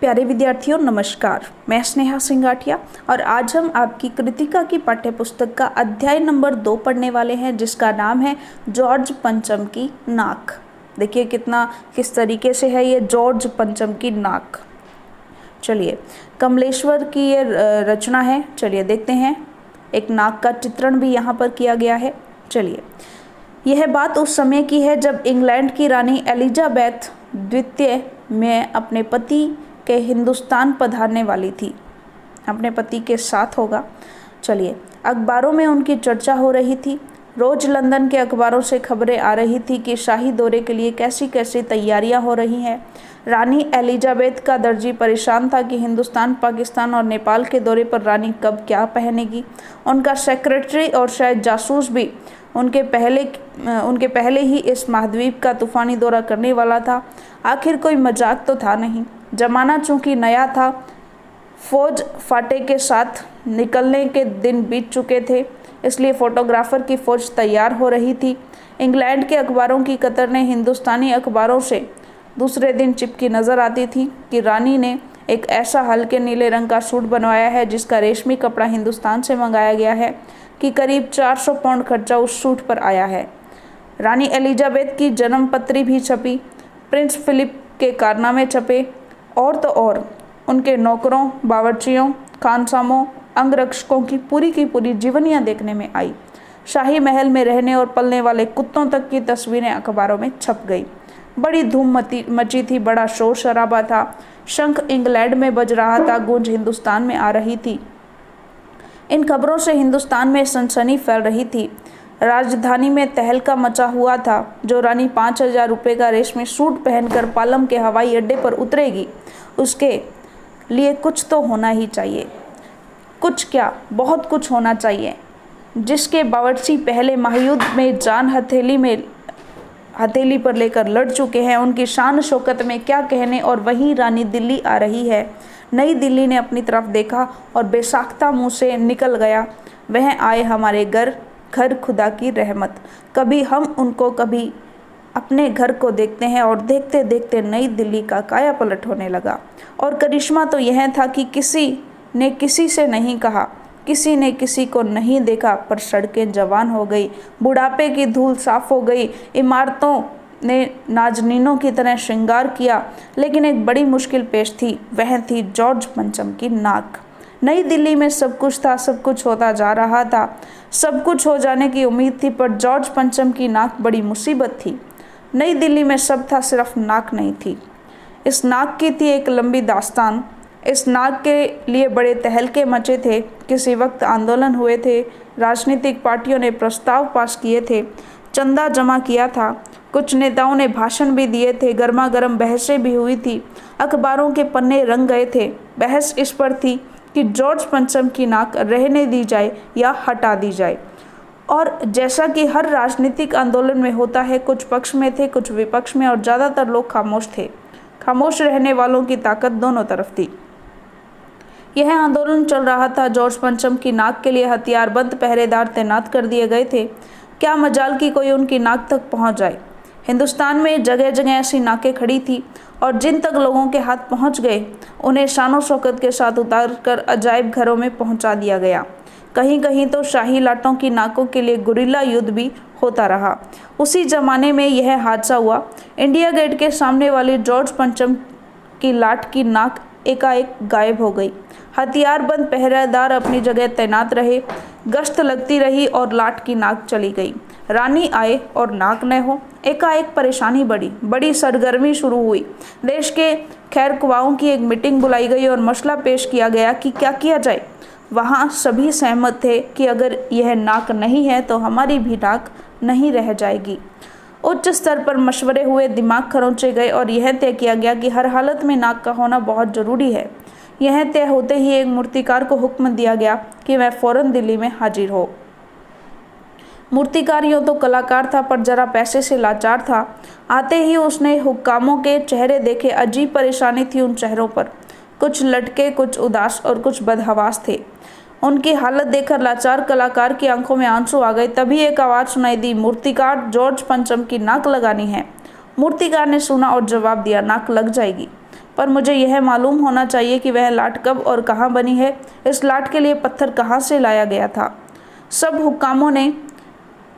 प्यारे विद्यार्थियों नमस्कार, मैं स्नेहा सिंगाठिया और आज हम आपकी कृतिका की पाठ्यपुस्तक का अध्याय नंबर 2 पढ़ने वाले हैं जिसका नाम है जॉर्ज पंचम की नाक। देखिए किस तरीके से है ये जॉर्ज पंचम की नाक। चलिए कमलेश्वर की ये रचना है। चलिए देखते हैं, एक नाक का चित्रण भी यहाँ पर किया गया है। चलिए, यह बात उस समय की है जब इंग्लैंड की रानी एलिजाबेथ द्वितीय में अपने पति के हिंदुस्तान पधारने वाली थी। अपने पति के साथ होगा। चलिए, अखबारों में उनकी चर्चा हो रही थी। रोज लंदन के अखबारों से खबरें आ रही थी कि शाही दौरे के लिए कैसी कैसी तैयारियां हो रही हैं। रानी एलिजाबेथ का दर्जी परेशान था कि हिंदुस्तान, पाकिस्तान और नेपाल के दौरे पर रानी कब क्या पहनेगी। उनका सेक्रेटरी और शायद जासूस भी उनके पहले ही इस महाद्वीप का तूफानी दौरा करने वाला था। आखिर कोई मजाक तो था नहीं। जमाना चूंकि नया था, फौज फाटे के साथ निकलने के दिन बीत चुके थे, इसलिए फोटोग्राफर की फौज तैयार हो रही थी। इंग्लैंड के अखबारों की कतरने हिंदुस्तानी अखबारों से दूसरे दिन चिपकी नज़र आती थी कि रानी ने एक ऐसा हल्के नीले रंग का सूट बनवाया है जिसका रेशमी कपड़ा हिंदुस्तान से मंगाया गया है कि करीब 400 पाउंड खर्चा उस सूट पर आया है। रानी एलिजाबेथ की जन्म पत्री भी छपी, प्रिंस फिलिप के कारनामे छपे और तो और उनके नौकरों, बावर्चियों, खानसामों, अंगरक्षकों की पूरी जीवनियाँ देखने में आई। शाही महल में रहने और पलने वाले कुत्तों तक की तस्वीरें अखबारों में छप गई। बड़ी धूम मची थी, बड़ा शोर शराबा था। शंख इंग्लैंड में बज रहा था, गूंज हिंदुस्तान में आ रही थी। इन खबरों से हिंदुस्तान में सनसनी फैल रही थी। राजधानी में तहलका मचा हुआ था। जो रानी 5,000 रुपये का रेशमी सूट पहनकर पालम के हवाई अड्डे पर उतरेगी, उसके लिए कुछ तो होना ही चाहिए। कुछ क्या, बहुत कुछ होना चाहिए। जिसके बावर्ची पहले महायुद्ध में जान हथेली पर लेकर लड़ चुके हैं, उनकी शान शौकत में क्या कहने। और वहीं रानी दिल्ली आ रही है। नई दिल्ली ने अपनी तरफ देखा और बेसाख्ता मुंह से निकल गया, वह आए हमारे घर खुदा की रहमत। कभी हम उनको, कभी अपने घर को देखते हैं और देखते देखते नई दिल्ली का काया पलट होने लगा। और करिश्मा तो यह था कि किसी ने किसी से नहीं कहा, किसी ने किसी को नहीं देखा, पर सड़कें जवान हो गई, बुढ़ापे की धूल साफ हो गई, इमारतों ने नाजनीनों की तरह श्रृंगार किया। लेकिन एक बड़ी मुश्किल पेश थी, वह थी जॉर्ज पंचम की नाक। नई दिल्ली में सब कुछ था, सब कुछ होता जा रहा था, सब कुछ हो जाने की उम्मीद थी, पर जॉर्ज पंचम की नाक बड़ी मुसीबत थी। नई दिल्ली में सब था, सिर्फ नाक नहीं थी। इस नाक की थी एक लंबी दास्तान। इस नाक के लिए बड़े तहलके मचे थे। किसी वक्त आंदोलन हुए थे, राजनीतिक पार्टियों ने प्रस्ताव पास किए थे, चंदा जमा किया था, कुछ नेताओं ने भाषण भी दिए थे, गर्मा गर्म बहसें भी हुई थी, अखबारों के पन्ने रंग गए थे। बहस इस पर थी कि जॉर्ज पंचम की नाक रहने दी जाए या हटा दी जाए। और जैसा कि हर राजनीतिक आंदोलन में होता है, कुछ पक्ष में थे, कुछ विपक्ष में, और ज़्यादातर लोग खामोश थे। खामोश रहने वालों की ताकत दोनों तरफ थी। यह आंदोलन चल रहा था। जॉर्ज पंचम की नाक के लिए हथियारबंद पहरेदार तैनात कर दिए गए थे। क्या मजाल कि कोई उनकी नाक तक पहुंच जाए। हिंदुस्तान में जगह जगह ऐसी नाकें खड़ी थी और जिन तक लोगों के हाथ पहुंच गए, उन्हें शानो शौकत के साथ उतारकर अजायब घरों में पहुंचा दिया गया। कहीं कहीं तो शाही लाटों की नाकों के लिए गुरिल्ला युद्ध भी होता रहा। उसी जमाने में यह हादसा हुआ। इंडिया गेट के सामने वाली जॉर्ज पंचम की लाट की नाक एकाएक गायब हो गई। हथियारबंद पहरेदार अपनी जगह तैनात रहे, गश्त लगती रही और लाट की नाक चली गई। रानी आए और नाक न हो। एकाएक परेशानी बढ़ी, बड़ी सरगर्मी शुरू हुई। देश के खैरख्वाहों की एक मीटिंग बुलाई गई और मसला पेश किया गया कि क्या किया जाए। वहाँ सभी सहमत थे कि अगर यह नाक नहीं है तो हमारी भी नाक नहीं रह जाएगी। उच्च स्तर पर मशवरे हुए, दिमाग खरोंचे गए और यह तय किया गया कि हर हालत में नाक का होना बहुत ज़रूरी है। यह तय होते ही एक मूर्तिकार को हुक्म दिया गया कि वह फौरन दिल्ली में हाजिर हो। मूर्तिकार यूँ तो कलाकार था, पर जरा पैसे से लाचार था। आते ही उसने हुक्कामों के चेहरे देखे। अजीब परेशानी थी उन चेहरों पर। कुछ लटके, कुछ उदास और कुछ बदहवास थे। उनकी हालत देखकर लाचार कलाकार की आंखों में आंसू आ गए। तभी एक आवाज़ सुनाई दी, मूर्तिकार, जॉर्ज पंचम की नाक लगानी है। मूर्तिकार ने सुना और जवाब दिया, नाक लग जाएगी, पर मुझे यह मालूम होना चाहिए कि वह लाट कब और कहाँ बनी है। इस लाट के लिए पत्थर कहाँ से लाया गया था। सब हुक्कामों ने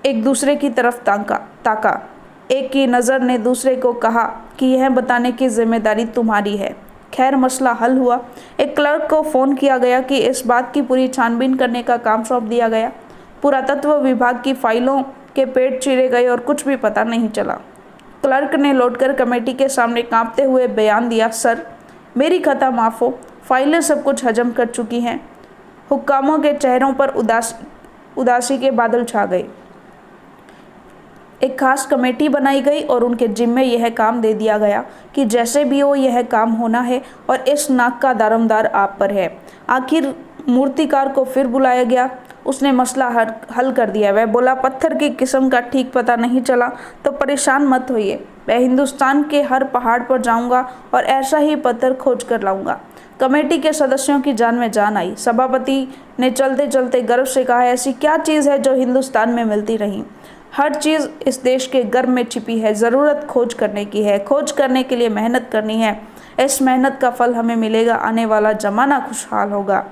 एक दूसरे की तरफ ताका। एक की नज़र ने दूसरे को कहा कि यह बताने की जिम्मेदारी तुम्हारी है। खैर, मसला हल हुआ। एक क्लर्क को फ़ोन किया गया कि इस बात की पूरी छानबीन करने का काम सौंप दिया गया। पुरातत्व विभाग की फाइलों के पेट चीरे गए और कुछ भी पता नहीं चला। क्लर्क ने लौटकर कमेटी के सामने कांपते हुए बयान दिया, सर, मेरी खता माफ़ हो, फाइलें सब कुछ हजम कर चुकी हैं। हुक्कामों के चेहरों पर उदासी के बादल छा गए। एक खास कमेटी बनाई गई और उनके जिम्मे यह काम दे दिया गया कि जैसे भी हो यह काम होना है और इस नाक का दारोमदार आप पर है। आखिर मूर्तिकार को फिर बुलाया गया। उसने मसला हल कर दिया। वह बोला, पत्थर की किस्म का ठीक पता नहीं चला तो परेशान मत होइए, मैं हिंदुस्तान के हर पहाड़ पर जाऊंगा और ऐसा ही पत्थर खोज कर लाऊंगा। कमेटी के सदस्यों की जान में जान आई। सभापति ने चलते चलते गर्व से कहा, ऐसी क्या चीज़ है जो हिंदुस्तान में मिलती नहीं? हर चीज़ इस देश के गर्भ में छिपी है। ज़रूरत खोज करने की है, खोज करने के लिए मेहनत करनी है। इस मेहनत का फल हमें मिलेगा, आने वाला ज़माना खुशहाल होगा।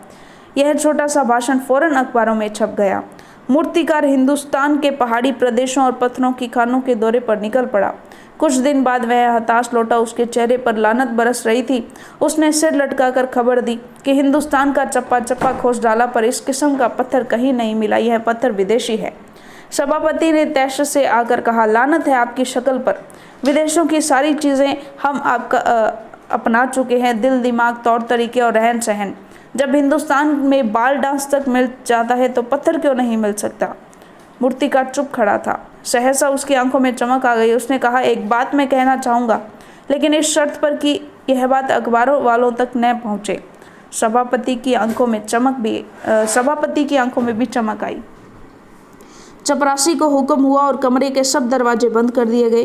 यह छोटा सा भाषण फौरन अखबारों में छप गया। मूर्तिकार हिंदुस्तान के पहाड़ी प्रदेशों और पत्थरों की खानों के दौरे पर निकल पड़ा। कुछ दिन बाद वह हताश लौटा। उसके चेहरे पर लानत बरस रही थी। उसने सिर लटकाकर खबर दी कि हिंदुस्तान का चप्पा चप्पा खोज डाला, पर इस किस्म का पत्थर कहीं नहीं मिला। यह पत्थर विदेशी है। सभापति ने तैश से आकर कहा, लानत है आपकी शक्ल पर। विदेशों की सारी चीज़ें हम आपका अपना चुके हैं, दिल, दिमाग, तौर तरीके और रहन सहन। जब हिंदुस्तान में बाल डांस तक मिल जाता है तो पत्थर क्यों नहीं मिल सकता? मूर्तिकार चुप खड़ा था। सहसा उसकी आंखों में चमक आ गई। उसने कहा, एक बात मैं कहना चाहूँगा, लेकिन इस शर्त पर कि यह बात अखबारों वालों तक न पहुँचे। सभापति की आंखों में भी चमक आई। चपरासी को हुक्म हुआ और कमरे के सब दरवाजे बंद कर दिए गए।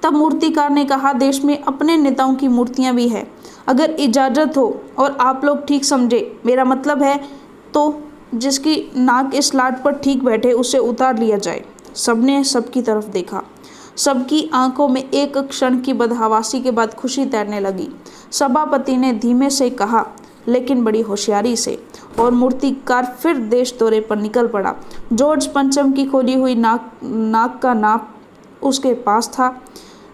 तब मूर्तिकार ने कहा, देश में अपने नेताओं की मूर्तियां भी है। अगर इजाज़त हो और आप लोग ठीक समझे, मेरा मतलब है, तो जिसकी नाक इस लाट पर ठीक बैठे उसे उतार लिया जाए। सबने सबकी तरफ देखा। सबकी आंखों में एक क्षण की बदहवासी के बाद खुशी तैरने लगी। सभापति ने धीमे से कहा, लेकिन बड़ी होशियारी से, और मूर्तिकार फिर देश दौरे पर निकल पड़ा। जॉर्ज पंचम की खोली हुई नाक का नाप उसके पास था।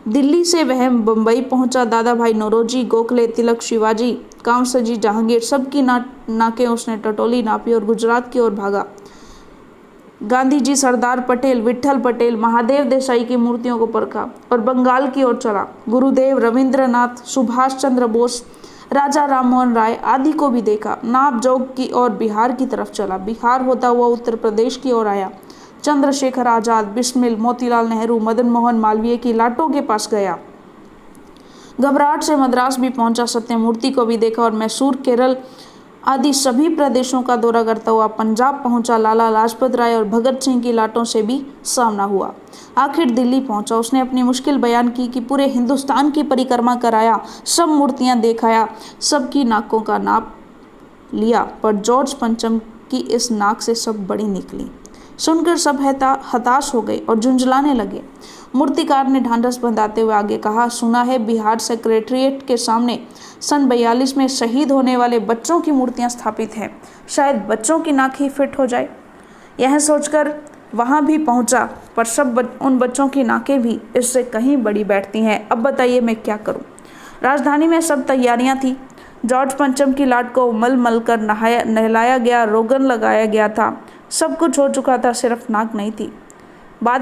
दिल्ली से वह बम्बई पहुंचा। दादा भाई नौरोजी, गोखले, तिलक, शिवाजी, कामसजी, जहांगीर, सबकी नाकें उसने टटोली, नापी और गुजरात की ओर भागा। गांधी जी, सरदार पटेल, विट्ठल पटेल, महादेव देसाई की मूर्तियों को परखा और बंगाल की ओर चला। गुरुदेव, रविंद्रनाथ, सुभाष चंद्र बोस, राजा राममोहन राय आदि को भी देखा। नाप जोग की ओर बिहार की तरफ चला। बिहार होता हुआ उत्तर प्रदेश की ओर आया। चंद्रशेखर आजाद, बिस्मिल, मोतीलाल नेहरू, मदन मोहन मालवीय की लाटों के पास गया। घबराहट से मद्रास भी पहुंचा। सत्यमूर्ति को भी देखा और मैसूर, केरल आदि सभी प्रदेशों का दौरा करता हुआ पंजाब पहुंचा। लाला लाजपत राय और भगत सिंह की लाटों से भी सामना हुआ। आखिर दिल्ली पहुंचा। उसने अपनी मुश्किल बयान की कि पूरे हिंदुस्तान की परिक्रमा कराया, सब मूर्तियां देखाया, सबकी नाकों का नाप लिया, पर जॉर्ज पंचम की इस नाक से सब बड़ी निकली। सुनकर सब हताश हो गए और झुंझलाने लगे। मूर्तिकार ने ढांढस बंधाते हुए आगे कहा, सुना है बिहार सेक्रेटरिएट के सामने सन 42 में शहीद होने वाले बच्चों की मूर्तियां स्थापित हैं। शायद बच्चों की नाक ही फिट हो जाए। यह सोचकर वहां भी पहुंचा, पर उन बच्चों की नाकें भी इससे कहीं बड़ी बैठती हैं। अब बताइए मैं क्या करूं? राजधानी में सब तैयारियां थी। जॉर्ज पंचम की लाट को मल कर नहलाया गया, रोगन लगाया गया था। सब कुछ हो चुका था, सिर्फ नाक नहीं थी। बात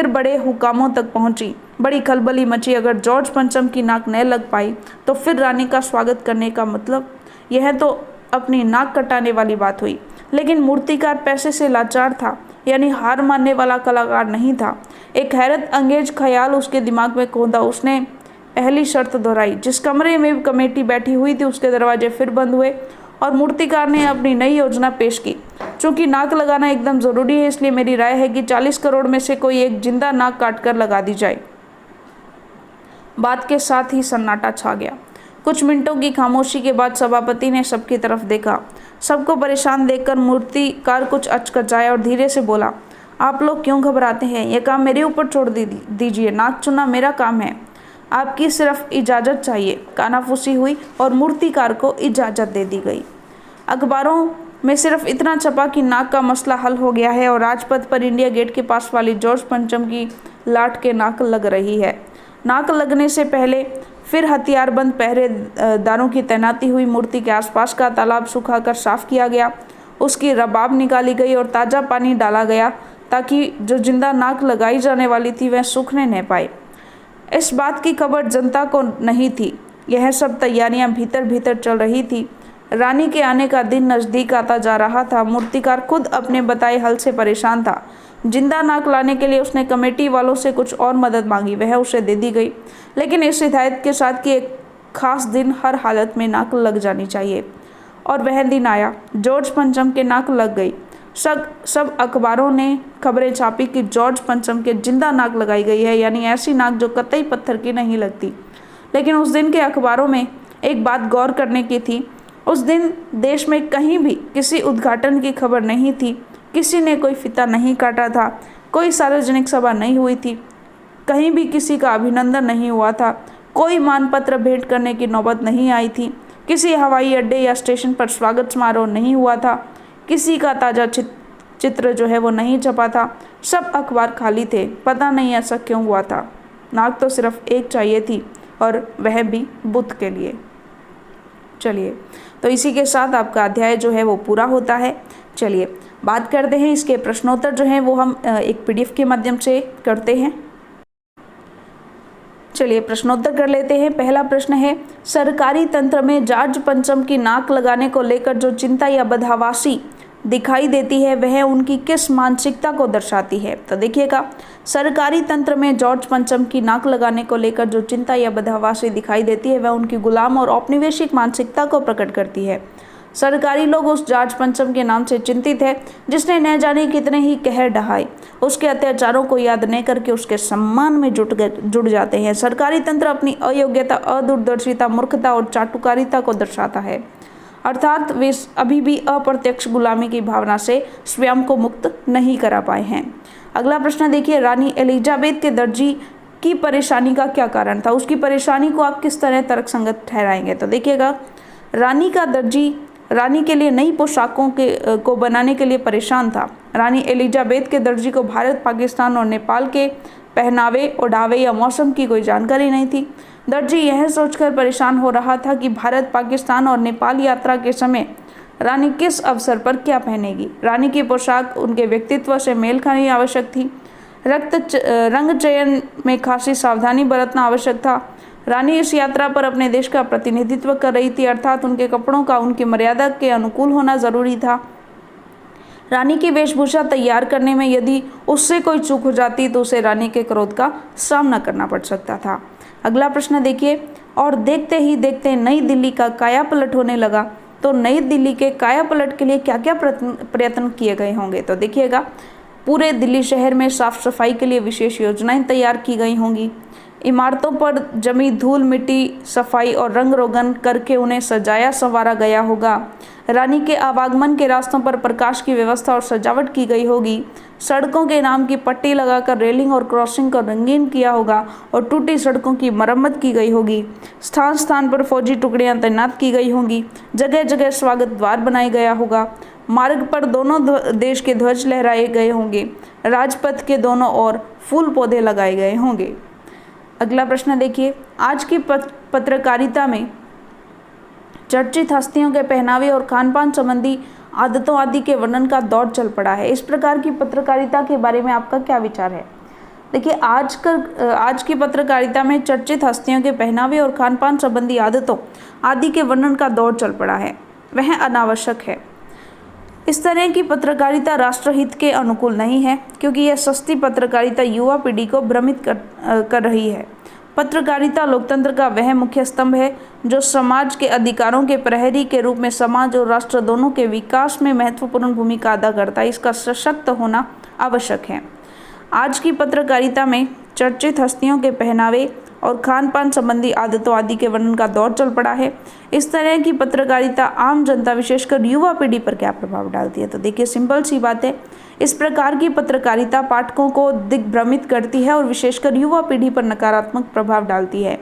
बड़े हुकामों तक पहुंची। बड़ी खलबली मची। अगर जॉर्ज पंचम की नाक न लग पाई तो फिर रानी का स्वागत करने का मतलब, यह तो अपनी नाक कटाने वाली बात हुई। लेकिन मूर्तिकार पैसे से लाचार था, यानी हार मानने वाला कलाकार नहीं था। एक हैरत अंगेज ख्याल उसके दिमाग में कौंधा। उसने पहली शर्त दोहराई। जिस कमरे में कमेटी बैठी हुई थी उसके दरवाजे फिर बंद हुए और मूर्तिकार ने अपनी नई योजना पेश की। चूंकि नाक लगाना एकदम ज़रूरी है, इसलिए मेरी राय है कि 40 करोड़ में से कोई एक जिंदा नाक काटकर लगा दी जाए। बात के साथ ही सन्नाटा छा गया। कुछ मिनटों की खामोशी के बाद सभापति ने सबकी तरफ देखा। सबको परेशान देखकर मूर्तिकार कुछ अचकचाया और धीरे से बोला, आप लोग क्यों घबराते हैं? यह काम मेरे ऊपर छोड़ दीजिए, नाक चुनना मेरा काम है, आपकी सिर्फ इजाज़त चाहिए। कानाफूसी हुई और मूर्तिकार को इजाज़त दे दी गई। अखबारों में सिर्फ इतना छपा कि नाक का मसला हल हो गया है और राजपथ पर इंडिया गेट के पास वाली जॉर्ज पंचम की लाट के नाक लग रही है। नाक लगने से पहले फिर हथियारबंद पहरेदारों की तैनाती हुई। मूर्ति के आसपास का तालाब सुखाकर साफ किया गया, उसकी रबाब निकाली गई और ताज़ा पानी डाला गया ताकि जो जिंदा नाक लगाई जाने वाली थी वह सूखने न पाए। इस बात की खबर जनता को नहीं थी। यह सब तैयारियां भीतर भीतर चल रही थी। रानी के आने का दिन नज़दीक आता जा रहा था। मूर्तिकार खुद अपने बताए हल से परेशान था। जिंदा नाक लाने के लिए उसने कमेटी वालों से कुछ और मदद मांगी, वह उसे दे दी गई, लेकिन इस हिदायत के साथ कि एक खास दिन हर हालत में नाक लग जानी चाहिए। और वह दिन आया। जॉर्ज पंचम के नाक लग गई। सब अखबारों ने खबरें छापी कि जॉर्ज पंचम के जिंदा नाक लगाई गई है, यानी ऐसी नाक जो कतई पत्थर की नहीं लगती। लेकिन उस दिन के अखबारों में एक बात गौर करने की थी। उस दिन देश में कहीं भी किसी उद्घाटन की खबर नहीं थी। किसी ने कोई फीता नहीं काटा था, कोई सार्वजनिक सभा नहीं हुई थी, कहीं भी किसी का अभिनंदन नहीं हुआ था, कोई मानपत्र भेंट करने की नौबत नहीं आई थी, किसी हवाई अड्डे या स्टेशन पर स्वागत समारोह नहीं हुआ था, किसी का ताज़ा चित्र जो है वो नहीं छपा था। सब अखबार खाली थे। पता नहीं ऐसा क्यों हुआ था। नाक तो सिर्फ एक चाहिए थी और वह भी बुद्ध के लिए। चलिए, तो इसी के साथ आपका अध्याय जो है वो पूरा होता है। चलिए बात करते हैं इसके प्रश्नोत्तर जो हैं वो हम एक PDF के माध्यम से करते हैं। चलिए प्रश्नोत्तर कर लेते हैं। पहला प्रश्न है, सरकारी तंत्र में जॉर्ज पंचम की नाक लगाने को लेकर जो चिंता या बदहवासी दिखाई देती है वह उनकी किस मानसिकता को दर्शाती है? तो देखिएगा, सरकारी तंत्र में जॉर्ज पंचम की नाक लगाने को लेकर जो चिंता या बदहवासी दिखाई देती है वह उनकी गुलाम और औपनिवेशिक मानसिकता को प्रकट करती है। सरकारी लोग उस जॉर्ज पंचम के नाम से चिंतित है जिसने न जाने कितने ही कहर ढहाए। उसके अत्याचारों को याद न करके उसके सम्मान में जुट जाते हैं। सरकारी तंत्र अपनी अयोग्यता, अदूरदर्शिता, मूर्खता और चाटुकारिता को दर्शाता है, अर्थात वे अभी भी अप्रत्यक्ष गुलामी की भावना से स्वयं को मुक्त नहीं करा पाए हैं। अगला प्रश्न देखिए, रानी एलिजाबेथ के दर्जी की परेशानी का क्या कारण था? उसकी परेशानी को आप किस तरह तर्कसंगत ठहराएंगे? तो देखिएगा, रानी का दर्जी रानी के लिए नई पोशाकों को बनाने के लिए परेशान था। रानी एलिजाबेथ के दर्जी को भारत, पाकिस्तान और नेपाल के पहनावे, ओढ़ावे या मौसम की कोई जानकारी नहीं थी। दर्जी यह सोचकर परेशान हो रहा था कि भारत, पाकिस्तान और नेपाल यात्रा के समय रानी किस अवसर पर क्या पहनेगी। रानी की पोशाक उनके व्यक्तित्व से मेल खानी आवश्यक थी। रंग चयन में खासी सावधानी बरतना आवश्यक था। रानी इस यात्रा पर अपने देश का प्रतिनिधित्व कर रही थी, अर्थात उनके कपड़ों का उनकी मर्यादा के अनुकूल होना जरूरी था। रानी की वेशभूषा तैयार करने में यदि उससे कोई चूक हो जाती तो उसे रानी के क्रोध का सामना करना पड़ सकता था। अगला प्रश्न देखिए, और देखते ही देखते नई दिल्ली का कायापलट होने लगा। तो नई दिल्ली के कायापलट के लिए क्या क्या प्रयत्न किए गए होंगे? तो देखिएगा, पूरे दिल्ली शहर में साफ सफाई के लिए विशेष योजनाएं तैयार की गई होंगी। इमारतों पर जमी धूल मिट्टी सफाई और रंग रोगन करके उन्हें सजाया संवारा गया होगा। रानी के आवागमन के रास्तों पर प्रकाश की व्यवस्था और सजावट की गई होगी। सड़कों के नाम की पट्टी लगाकर रेलिंग और क्रॉसिंग को रंगीन किया होगा और टूटी सड़कों की मरम्मत की गई होगी। स्थान स्थान पर फौजी टुकड़ियां तैनात की गई होंगी। जगह जगह स्वागत द्वार बनाया गया होगा। मार्ग पर दोनों देश के ध्वज लहराए गए होंगे। राजपथ के दोनों ओर फूल पौधे लगाए गए होंगे। अगला प्रश्न देखिए, आज की पत्रकारिता में चर्चित हस्तियों के पहनावे और खानपान संबंधी आदतों आदि के वर्णन का दौर चल पड़ा है। इस प्रकार की पत्रकारिता के बारे में आपका क्या विचार है? देखिए, आज की पत्रकारिता में चर्चित हस्तियों के पहनावे और खानपान संबंधी आदतों आदि के वर्णन का दौर चल पड़ा है, वह अनावश्यक है। इस तरह की पत्रकारिता राष्ट्रहित के अनुकूल नहीं है, क्योंकि यह सस्ती पत्रकारिता युवा पीढ़ी को भ्रमित कर रही है। पत्रकारिता लोकतंत्र का वह मुख्य स्तंभ है जो समाज के अधिकारों के प्रहरी के रूप में समाज और राष्ट्र दोनों के विकास में महत्वपूर्ण भूमिका अदा करता है। इसका सशक्त होना आवश्यक है। आज की पत्रकारिता में चर्चित हस्तियों के पहनावे और खान पान संबंधी आदतों आदि के वर्णन का दौर चल पड़ा है। इस तरह की पत्रकारिता आम जनता विशेषकर युवा पीढ़ी पर क्या प्रभाव डालती है? तो देखिए, सिंपल सी बात है, इस प्रकार की पत्रकारिता पाठकों को दिग्भ्रमित करती है और विशेषकर युवा पीढ़ी पर नकारात्मक प्रभाव डालती है।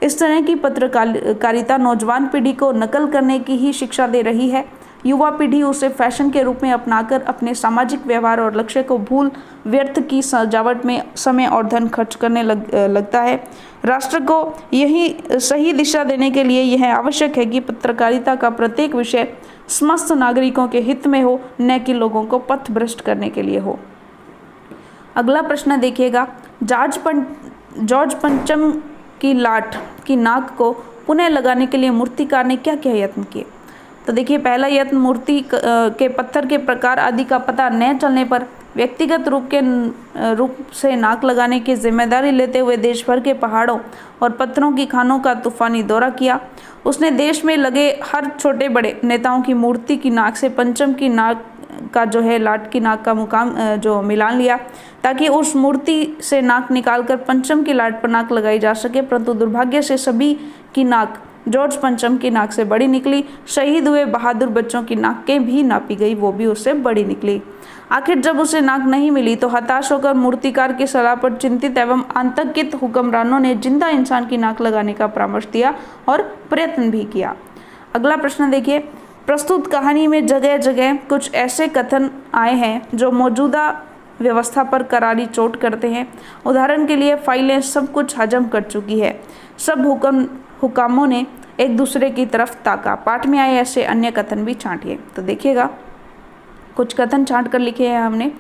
इस तरह की पत्रकारिता नौजवान पीढ़ी को नकल करने की ही शिक्षा दे रही है। युवा पीढ़ी उसे फैशन के रूप में अपनाकर अपने सामाजिक व्यवहार और लक्ष्य को भूल व्यर्थ की सजावट में समय और धन खर्च करने लगता है। राष्ट्र को यही सही दिशा देने के लिए यह आवश्यक है कि पत्रकारिता का प्रत्येक विषय समस्त नागरिकों के हित में हो, न कि लोगों को पथभ्रष्ट करने के लिए हो। अगला प्रश्न देखिएगा, जॉर्ज पंचम की लाट की नाक को पुनः लगाने के लिए मूर्तिकार ने क्या क्या यत्न किए। तो देखिए, पहला यत्न मूर्ति के पत्थर के प्रकार आदि का पता न चलने पर व्यक्तिगत रूप से नाक लगाने की जिम्मेदारी लेते हुए देश भर के पहाड़ों और पत्थरों की खानों का तूफानी दौरा किया। उसने देश में लगे हर छोटे बड़े नेताओं की मूर्ति की नाक से पंचम की नाक का जो है लाट की नाक का मुकाम जो मिलान लिया, ताकि उस मूर्ति से नाक निकालकर पंचम की लाट पर नाक लगाई जा सके। परंतु दुर्भाग्य से सभी की नाक जॉर्ज पंचम की नाक से बड़ी निकली। शहीद हुए बहादुर बच्चों की नाकें भी नापी गई, वो भी उससे बड़ी निकली। आखिर जब उसे नाक नहीं मिली तो हताश होकर मूर्तिकार की सलाह पर चिंतित एवं आतंकित हुक्मरानों ने जिंदा इंसान की नाक लगाने का परामर्श दिया और प्रयत्न भी किया। अगला प्रश्न देखिए, प्रस्तुत कहानी में जगह जगह कुछ ऐसे कथन आए हैं जो मौजूदा व्यवस्था पर करारी चोट करते हैं। उदाहरण के लिए, फाइलें सब कुछ हजम कर चुकी है। सब हुकामों ने एक दूसरे की तरफ ताका। पाठ में आए ऐसे अन्य कथन भी छांटिए। तो देखिएगा, कुछ कथन छांट कर लिखे हैं हमने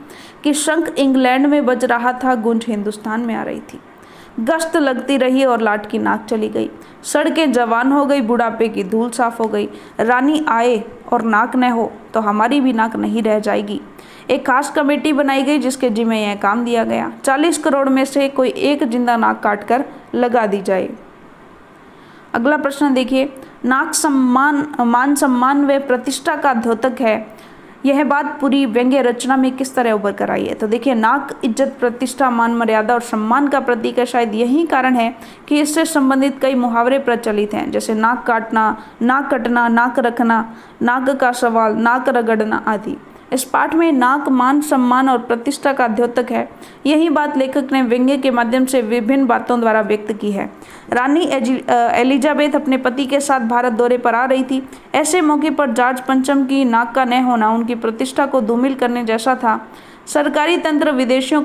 कि शंख इंग्लैंड में बज रहा था, गूंज हिंदुस्तान में आ रही थी। गश्त लगती रही और लाट की नाक चली गई। सड़कें जवान हो गई, बुढ़ापे की धूल साफ हो गई। रानी आए और नाक न हो तो हमारी भी नाक नहीं रह जाएगी। एक खास कमेटी बनाई गई जिसके जिम्मे यह काम दिया गया, 40 करोड़ में से कोई एक जिंदा नाक काट कर लगा दी जाए। अगला प्रश्न देखिए, नाक मान सम्मान व प्रतिष्ठा का द्योतक है, यह बात पूरी व्यंग्य रचना में किस तरह उभर कर आई है। तो देखिए, नाक इज्जत, प्रतिष्ठा, मान मर्यादा और सम्मान का प्रतीक है। शायद यही कारण है कि इससे संबंधित कई मुहावरे प्रचलित हैं, जैसे नाक काटना, नाक कटना, नाक रखना, नाक का सवाल, नाक रगड़ना आदि। इस पाठ में नाक मान सम्मान और प्रतिष्ठा का द्योतक है। यही बात लेखक ने व्यंग्य के माध्यम से विभिन्न बातों द्वारा व्यक्त की है। रानी एलिजाबेथ अपने पति के साथ भारत दौरे पर आ रही थी। ऐसे मौके पर जॉर्ज पंचम की नाक का न होना उनकी प्रतिष्ठा को धूमिल करने जैसा था। सरकारी तंत्र विदेशियों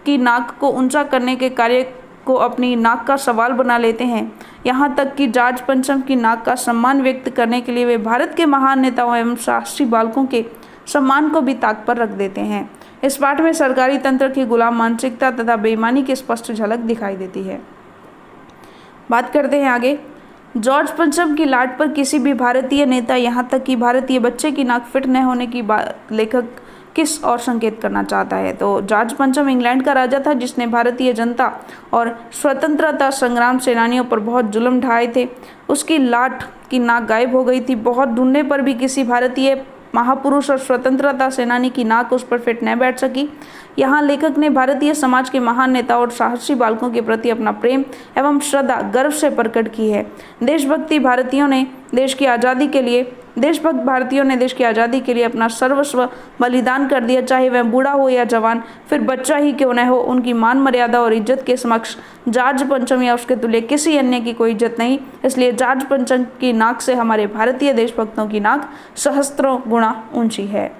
की नाक को ऊंचा करने के कार्य को अपनी नाक का सवाल बना लेते हैं। यहाँ तक कि जॉर्ज पंचम की नाक का सम्मान व्यक्त करने के लिए वे भारत के महान नेताओं एवं साहसी बालकों के सम्मान को भी ताक पर रख देते हैं। इस पाठ में सरकारी तंत्र की गुलाम मानसिकता तथा बेईमानी की स्पष्ट झलक दिखाई देती है। बात करते हैं आगे। जॉर्ज पंचम की लाट पर किसी भी भारतीय नेता, यहाँ तक कि भारतीय बच्चे की नाक फिट न होने की बात लेखक किस और संकेत करना चाहता है। तो जॉर्ज पंचम इंग्लैंड का राजा था जिसने भारतीय जनता और स्वतंत्रता संग्राम सेनानियों पर बहुत जुल्म ढाए थे। उसकी लाट की नाक गायब हो गई थी। बहुत ढूंढने पर भी किसी भारतीय महापुरुष और स्वतंत्रता सेनानी की नाक उस पर फिट न बैठ सकी। यहाँ लेखक ने भारतीय समाज के महान नेताओं और साहसी बालकों के प्रति अपना प्रेम एवं श्रद्धा गर्व से प्रकट की है। देशभक्त भारतीयों ने देश की आज़ादी के लिए अपना सर्वस्व बलिदान कर दिया, चाहे वह बूढ़ा हो या जवान, फिर बच्चा ही क्यों न हो। उनकी मान मर्यादा और इज्जत के समक्ष जॉर्ज पंचम या उसके तुल्य किसी अन्य की कोई इज्जत नहीं। इसलिए जॉर्ज पंचम की नाक से हमारे भारतीय देशभक्तों की नाक सहस्त्रों गुना ऊंची है।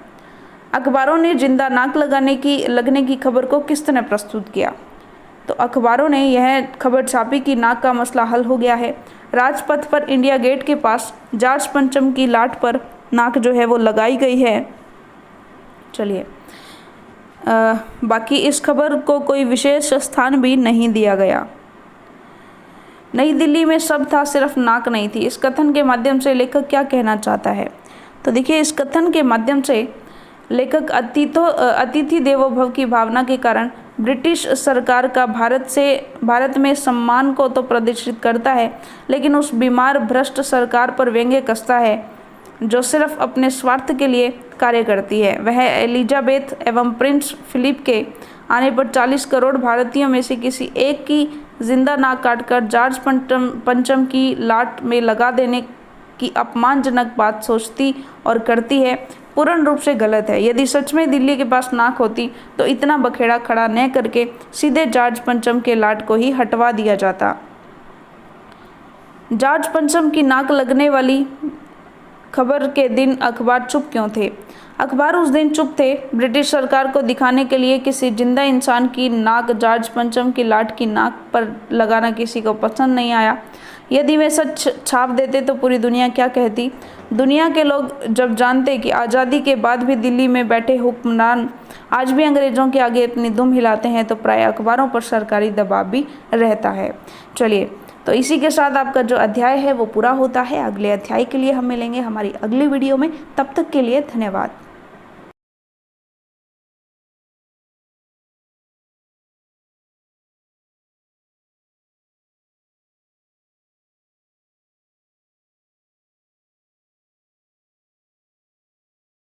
अखबारों ने जिंदा नाक लगने की खबर को किस तरह प्रस्तुत किया। तो अखबारों ने यह खबर छापी कि नाक का मसला हल हो गया है। राजपथ पर इंडिया गेट के पास जॉर्ज पंचम की लाट पर नाक जो है वो लगाई गई है। चलिए, बाकी इस खबर को कोई विशेष स्थान भी नहीं दिया गया। नई दिल्ली में सब था, सिर्फ नाक नहीं थी। इस कथन के माध्यम से लेखक क्या कहना चाहता है। तो देखिए, इस कथन के माध्यम से लेखक अतिथि देवो भव की भावना के कारण ब्रिटिश सरकार का भारत में सम्मान को तो प्रदर्शित करता है, लेकिन उस बीमार भ्रष्ट सरकार पर व्यंग्य कसता है जो सिर्फ अपने स्वार्थ के लिए कार्य करती है। वह एलिजाबेथ एवं प्रिंस फिलिप के आने पर 40 करोड़ भारतीयों में से किसी एक की जिंदा नाक काटकर जॉर्ज पंचम की लाट में लगा देने की अपमानजनक बात सोचती और करती है। पूर्ण रूप से गलत है। यदि सच में दिल्ली के पास नाक होती तो इतना बखेड़ा खड़ा न करके सीधे जॉर्ज पंचम के लाट को ही हटवा दिया जाता। जॉर्ज पंचम की नाक लगने वाली खबर के दिन अखबार चुप क्यों थे? अखबार उस दिन चुप थे ब्रिटिश सरकार को दिखाने के लिए किसी जिंदा इंसान की नाक जॉर्ज पंचम की लाट की नाक पर लगाना किसी को पसंद नहीं आया। यदि वे सच छाप देते तो पूरी दुनिया क्या कहती? दुनिया के लोग जब जानते कि आज़ादी के बाद भी दिल्ली में बैठे हुक्मरान आज भी अंग्रेज़ों के आगे अपनी दुम हिलाते हैं तो प्राय अखबारों पर सरकारी दबाव भी रहता है। चलिए, तो इसी के साथ आपका जो अध्याय है वो पूरा होता है। अगले अध्याय के लिए हम मिलेंगे हमारी अगली वीडियो में। तब तक के लिए धन्यवाद।